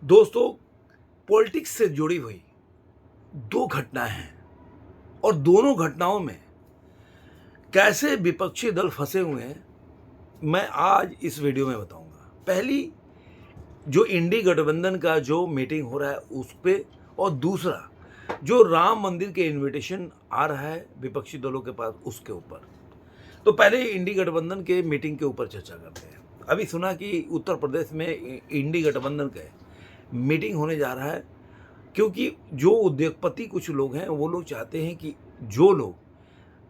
दोस्तों, पॉलिटिक्स से जुड़ी हुई दो घटनाएं हैं और दोनों घटनाओं में कैसे विपक्षी दल फंसे हुए हैं, मैं आज इस वीडियो में बताऊंगा। पहली, जो इंडी गठबंधन का जो मीटिंग हो रहा है उस पे, और दूसरा जो राम मंदिर के इनविटेशन आ रहा है विपक्षी दलों के पास, उसके ऊपर। तो पहले इंडी गठबंधन के मीटिंग के ऊपर चर्चा करते हैं। अभी सुना कि उत्तर प्रदेश में इंडी गठबंधन के मीटिंग होने जा रहा है, क्योंकि जो उद्योगपति कुछ लोग हैं वो लोग चाहते हैं कि जो लोग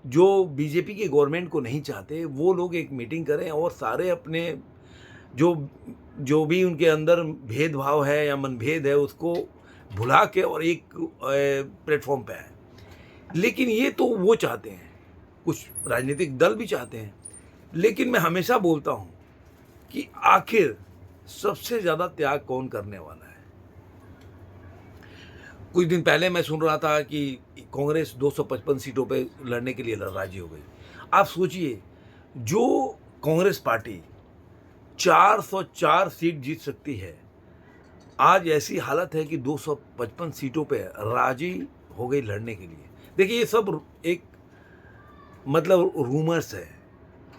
जो बीजेपी की गवर्नमेंट को नहीं चाहते वो लोग एक मीटिंग करें और सारे अपने जो जो भी उनके अंदर भेदभाव है या मनभेद है उसको भुला के और एक प्लेटफॉर्म पे आए। लेकिन ये तो वो चाहते हैं, कुछ राजनीतिक दल भी चाहते हैं, लेकिन मैं हमेशा बोलता हूँ कि आखिर सबसे ज़्यादा त्याग कौन करने वाला है। कुछ दिन पहले मैं सुन रहा था कि कांग्रेस 255 सीटों पे लड़ने के लिए राजी हो गई। आप सोचिए, जो कांग्रेस पार्टी 404 सीट जीत सकती है, आज ऐसी हालत है कि 255 सीटों पे राजी हो गई लड़ने के लिए। देखिए, ये सब एक मतलब रूमर्स है।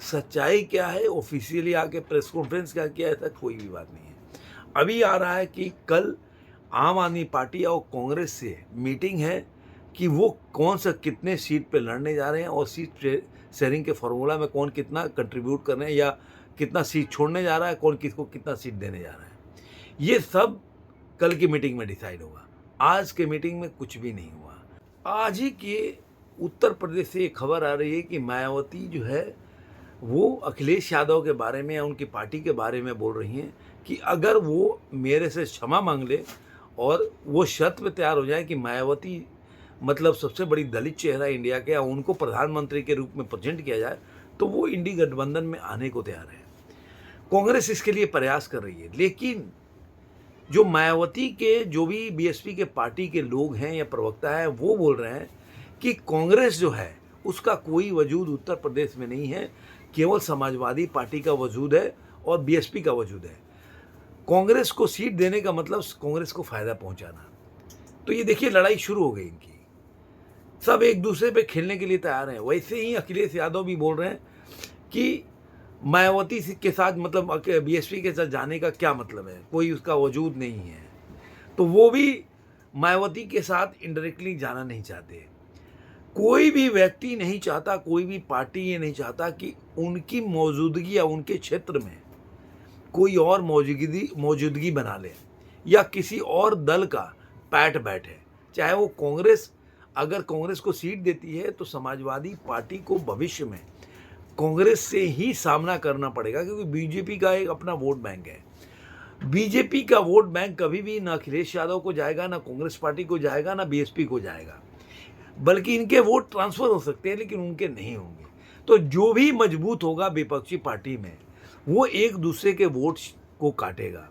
सच्चाई क्या है, ऑफिशियली आके प्रेस कॉन्फ्रेंस क्या किया, ऐसा कोई भी बात नहीं है। अभी आ रहा है कि कल आम आदमी पार्टी और कांग्रेस से मीटिंग है कि वो कौन सा कितने सीट पे लड़ने जा रहे हैं और सीट शेयरिंग के फॉर्मूला में कौन कितना कंट्रीब्यूट कर रहे हैं या कितना सीट छोड़ने जा रहा है, कौन किसको कितना सीट देने जा रहा है। ये सब कल की मीटिंग में डिसाइड होगा। आज के मीटिंग में कुछ भी नहीं हुआ। आज ही के उत्तर प्रदेश से एक खबर आ रही है कि मायावती जो है वो अखिलेश यादव के बारे में या उनकी पार्टी के बारे में बोल रही हैं कि अगर वो मेरे से क्षमा मांग ले और वो शर्त पे तैयार हो जाए कि मायावती मतलब सबसे बड़ी दलित चेहरा इंडिया के, या उनको प्रधानमंत्री के रूप में प्रेजेंट किया जाए, तो वो इंडी गठबंधन में आने को तैयार है। कांग्रेस इसके लिए प्रयास कर रही है, लेकिन जो मायावती के जो भी बीएसपी के पार्टी के लोग हैं या प्रवक्ता हैं वो बोल रहे हैं कि कांग्रेस जो है उसका कोई वजूद उत्तर प्रदेश में नहीं है, केवल समाजवादी पार्टी का वजूद है और बीएसपी का वजूद है। कांग्रेस को सीट देने का मतलब कांग्रेस को फायदा पहुंचाना। तो ये देखिए, लड़ाई शुरू हो गई इनकी। सब एक दूसरे पे खेलने के लिए तैयार हैं। वैसे ही अखिलेश यादव भी बोल रहे हैं कि मायावती के साथ मतलब बीएसपी के साथ जाने का क्या मतलब है, कोई उसका वजूद नहीं है। तो वो भी मायावती के साथ इनडायरेक्टली जाना नहीं चाहते। कोई भी व्यक्ति नहीं चाहता, कोई भी पार्टी ये नहीं चाहता कि उनकी मौजूदगी या उनके क्षेत्र में कोई और मौजूदगी बना ले या किसी और दल का पैठ बैठे। चाहे वो कांग्रेस, अगर कांग्रेस को सीट देती है तो समाजवादी पार्टी को भविष्य में कांग्रेस से ही सामना करना पड़ेगा, क्योंकि बीजेपी का एक अपना वोट बैंक है। बीजेपी का वोट बैंक कभी भी ना अखिलेश यादव को जाएगा, ना कांग्रेस पार्टी को जाएगा, ना बीएसपी को जाएगा, बल्कि इनके वोट ट्रांसफर हो सकते हैं लेकिन उनके नहीं होंगे। तो जो भी मजबूत होगा विपक्षी पार्टी में, वो एक दूसरे के वोट को काटेगा।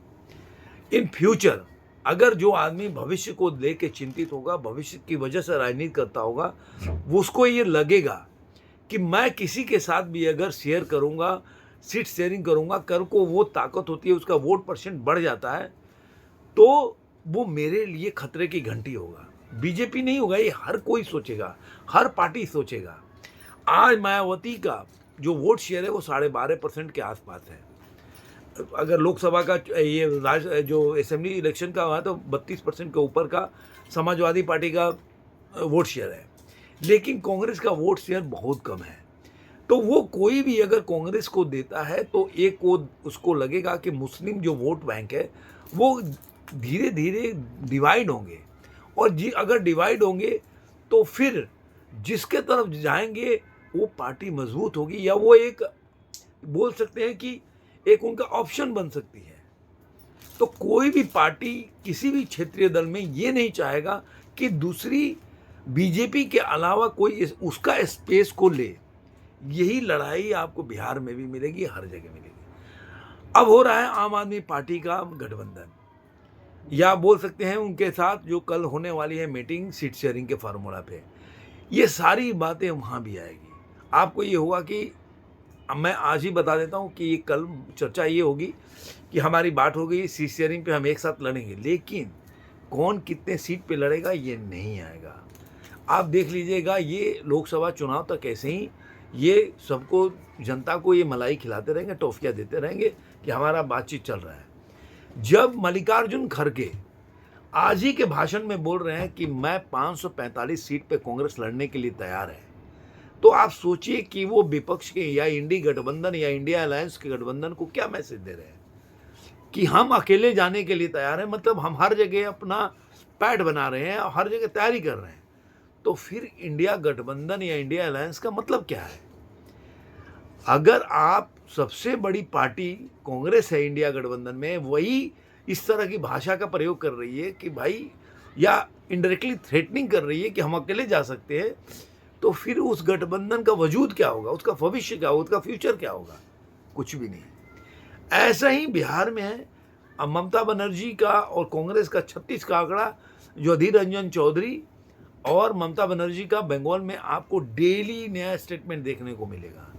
इन फ्यूचर अगर जो आदमी भविष्य को लेके चिंतित होगा, भविष्य की वजह से राजनीति करता होगा, वो उसको ये लगेगा कि मैं किसी के साथ भी अगर शेयर करूंगा, सीट शेयरिंग करूंगा, कर को वो ताकत होती है, उसका वोट परसेंट बढ़ जाता है, तो वो मेरे लिए खतरे की घंटी होगा। बीजेपी नहीं होगा, ये हर कोई सोचेगा, हर पार्टी सोचेगा। आज मायावती का जो वोट शेयर है वो 12.5% के आसपास है। अगर लोकसभा का ये जो असेंबली इलेक्शन का हुआ तो 32% के ऊपर का समाजवादी पार्टी का वोट शेयर है, लेकिन कांग्रेस का वोट शेयर बहुत कम है। तो वो कोई भी अगर कांग्रेस को देता है तो एक को उसको लगेगा कि मुस्लिम जो वोट बैंक है वो धीरे धीरे डिवाइड होंगे, और अगर डिवाइड होंगे तो फिर जिसके तरफ जाएंगे वो पार्टी मजबूत होगी, या वो एक बोल सकते हैं कि एक उनका ऑप्शन बन सकती है। तो कोई भी पार्टी किसी भी क्षेत्रीय दल में ये नहीं चाहेगा कि दूसरी बीजेपी के अलावा कोई उसका स्पेस को ले। यही लड़ाई आपको बिहार में भी मिलेगी, हर जगह मिलेगी। अब हो रहा है आम आदमी पार्टी का गठबंधन, या बोल सकते हैं उनके साथ जो कल होने वाली है मीटिंग सीट शेयरिंग के फार्मूला पे। ये सारी बातें वहाँ भी आएगी। आपको ये होगा कि अब मैं आज ही बता देता हूँ कि ये कल चर्चा ये होगी कि हमारी बात हो गई सीट शेयरिंग पे, हम एक साथ लड़ेंगे, लेकिन कौन कितने सीट पे लड़ेगा ये नहीं आएगा। आप देख लीजिएगा, ये लोकसभा चुनाव तक ऐसे ही ये सबको, जनता को ये मलाई खिलाते रहेंगे, टॉफियाँ देते रहेंगे कि हमारा बातचीत चल रहा है। जब मल्लिकार्जुन खड़गे आज ही के भाषण में बोल रहे हैं कि मैं 545 सीट पे कांग्रेस लड़ने के लिए तैयार है, तो आप सोचिए कि वो विपक्ष के या इंडी गठबंधन या इंडिया अलायंस के गठबंधन को क्या मैसेज दे रहे हैं कि हम अकेले जाने के लिए तैयार हैं। मतलब हम हर जगह अपना पैड बना रहे हैं और हर जगह तैयारी कर रहे हैं। तो फिर इंडिया गठबंधन या इंडिया अलायंस का मतलब क्या है? अगर आप सबसे बड़ी पार्टी कांग्रेस है इंडिया गठबंधन में, वही इस तरह की भाषा का प्रयोग कर रही है कि भाई, या इनडायरेक्टली थ्रेटनिंग कर रही है कि हम अकेले जा सकते हैं, तो फिर उस गठबंधन का वजूद क्या होगा, उसका भविष्य क्या होगा, उसका फ्यूचर क्या होगा? कुछ भी नहीं। ऐसा ही बिहार में है। अब ममता बनर्जी का और कांग्रेस का 36 का आंकड़ा, जो अधीर रंजन चौधरी और ममता बनर्जी का बंगाल में आपको डेली नया स्टेटमेंट देखने को मिलेगा।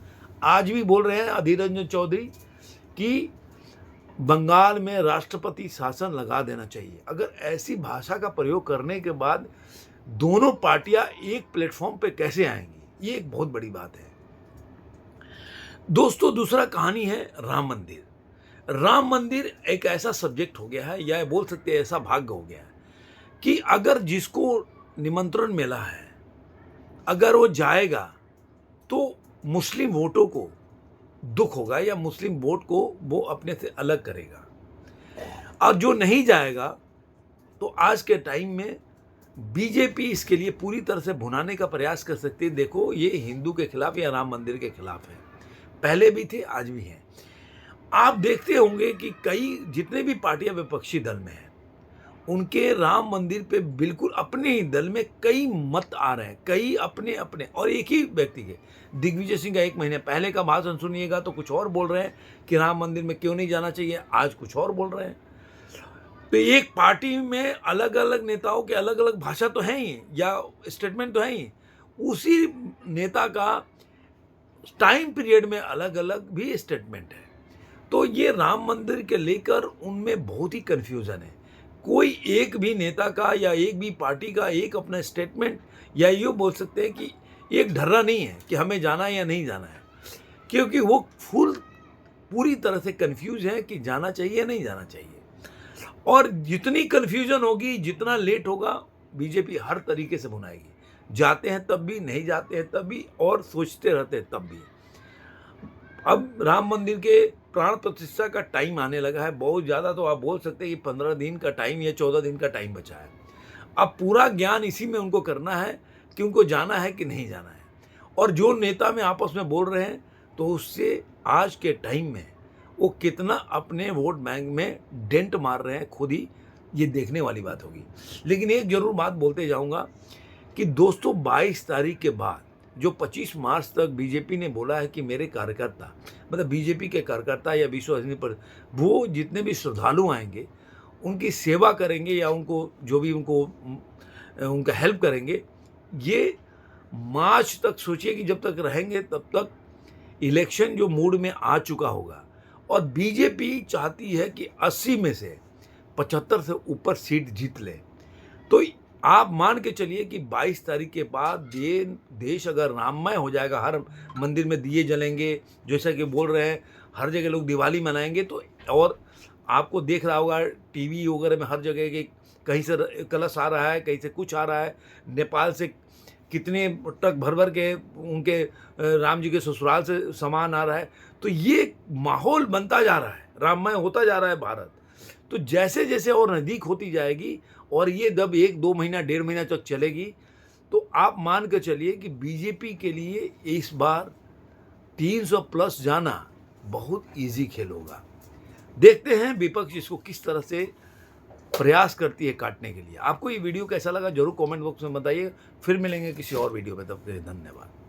आज भी बोल रहे हैं अधीर रंजन चौधरी कि बंगाल में राष्ट्रपति शासन लगा देना चाहिए। अगर ऐसी भाषा का प्रयोग करने के बाद दोनों पार्टियां एक प्लेटफॉर्म पे कैसे आएंगी, ये एक बहुत बड़ी बात है दोस्तों। दूसरा कहानी है राम मंदिर। राम मंदिर एक ऐसा सब्जेक्ट हो गया है, या बोल सकते हैं ऐसा भाग्य हो गया है कि अगर जिसको निमंत्रण मिला है, अगर वो जाएगा तो मुस्लिम वोटों को दुख होगा, या मुस्लिम वोट को वो अपने से अलग करेगा। और जो नहीं जाएगा तो आज के टाइम में बीजेपी इसके लिए पूरी तरह से भुनाने का प्रयास कर सकती है। देखो, ये हिंदू के खिलाफ या राम मंदिर के खिलाफ है, पहले भी थे, आज भी हैं। आप देखते होंगे कि कई जितने भी पार्टियां विपक्षी दल में हैं, उनके राम मंदिर पे बिल्कुल अपने ही दल में कई मत आ रहे हैं, कई अपने अपने, और एक ही व्यक्ति के। दिग्विजय सिंह का 1 महीने पहले का भाषण सुनिएगा तो कुछ और बोल रहे हैं कि राम मंदिर में क्यों नहीं जाना चाहिए, आज कुछ और बोल रहे हैं। तो एक पार्टी में अलग अलग नेताओं के अलग अलग भाषा तो है ही, या स्टेटमेंट तो है ही, उसी नेता का टाइम पीरियड में अलग अलग भी स्टेटमेंट है। तो ये राम मंदिर के लेकर उनमें बहुत ही कन्फ्यूज़न है। कोई एक भी नेता का या एक भी पार्टी का एक अपना स्टेटमेंट, या ये बोल सकते हैं कि एक ढर्रा नहीं है कि हमें जाना है या नहीं जाना है, क्योंकि वो पूरी तरह से कन्फ्यूज है कि जाना चाहिए या नहीं जाना चाहिए। और जितनी कन्फ्यूजन होगी, जितना लेट होगा, बीजेपी हर तरीके से भुनाएगी। जाते हैं तब भी, नहीं जाते हैं तब भी, और सोचते रहते हैं तब भी। अब राम मंदिर के प्राण प्रतिष्ठा का टाइम आने लगा है बहुत ज़्यादा, तो आप बोल सकते हैं कि 15 दिन का टाइम या 14 दिन का टाइम बचा है। अब पूरा ज्ञान इसी में उनको करना है कि उनको जाना है कि नहीं जाना है। और जो नेता में आपस में बोल रहे हैं, तो उससे आज के टाइम में वो कितना अपने वोट बैंक में डेंट मार रहे हैं, खुद ही ये देखने वाली बात होगी। लेकिन एक जरूर बात बोलते जाऊंगा कि दोस्तों, 22 तारीख के बाद जो 25 मार्च तक बीजेपी ने बोला है कि मेरे कार्यकर्ता, मतलब बीजेपी के कार्यकर्ता या विश्व हिंदू पर, वो जितने भी श्रद्धालु आएंगे उनकी सेवा करेंगे, या उनको जो भी उनका हेल्प करेंगे। ये मार्च तक सोचिए कि जब तक रहेंगे तब तक इलेक्शन जो मूड में आ चुका होगा। और बीजेपी चाहती है कि 80 में से 75 से ऊपर सीट जीत ले। तो आप मान के चलिए कि 22 तारीख के बाद ये देश अगर राममय हो जाएगा, हर मंदिर में दिए जलेंगे, जैसा कि बोल रहे हैं, हर जगह लोग दिवाली मनाएंगे, तो और आपको देख रहा होगा टीवी वगैरह में हर जगह के कहीं से कलश आ रहा है, कहीं से कुछ आ रहा है, नेपाल से कितने ट्रक भर भर के उनके राम जी के ससुराल से सामान आ रहा है। तो ये माहौल बनता जा रहा है, राममय होता जा रहा है भारत। तो जैसे जैसे और नज़दीक होती जाएगी, और ये जब 1-2 महीना 1.5 महीना तक चलेगी, तो आप मान कर चलिए कि बीजेपी के लिए इस बार 300 प्लस जाना बहुत इजी खेल होगा। देखते हैं विपक्ष इसको किस तरह से प्रयास करती है काटने के लिए। आपको ये वीडियो कैसा लगा जरूर कमेंट बॉक्स में बताइए। फिर मिलेंगे किसी और वीडियो में, तब तक के लिए धन्यवाद।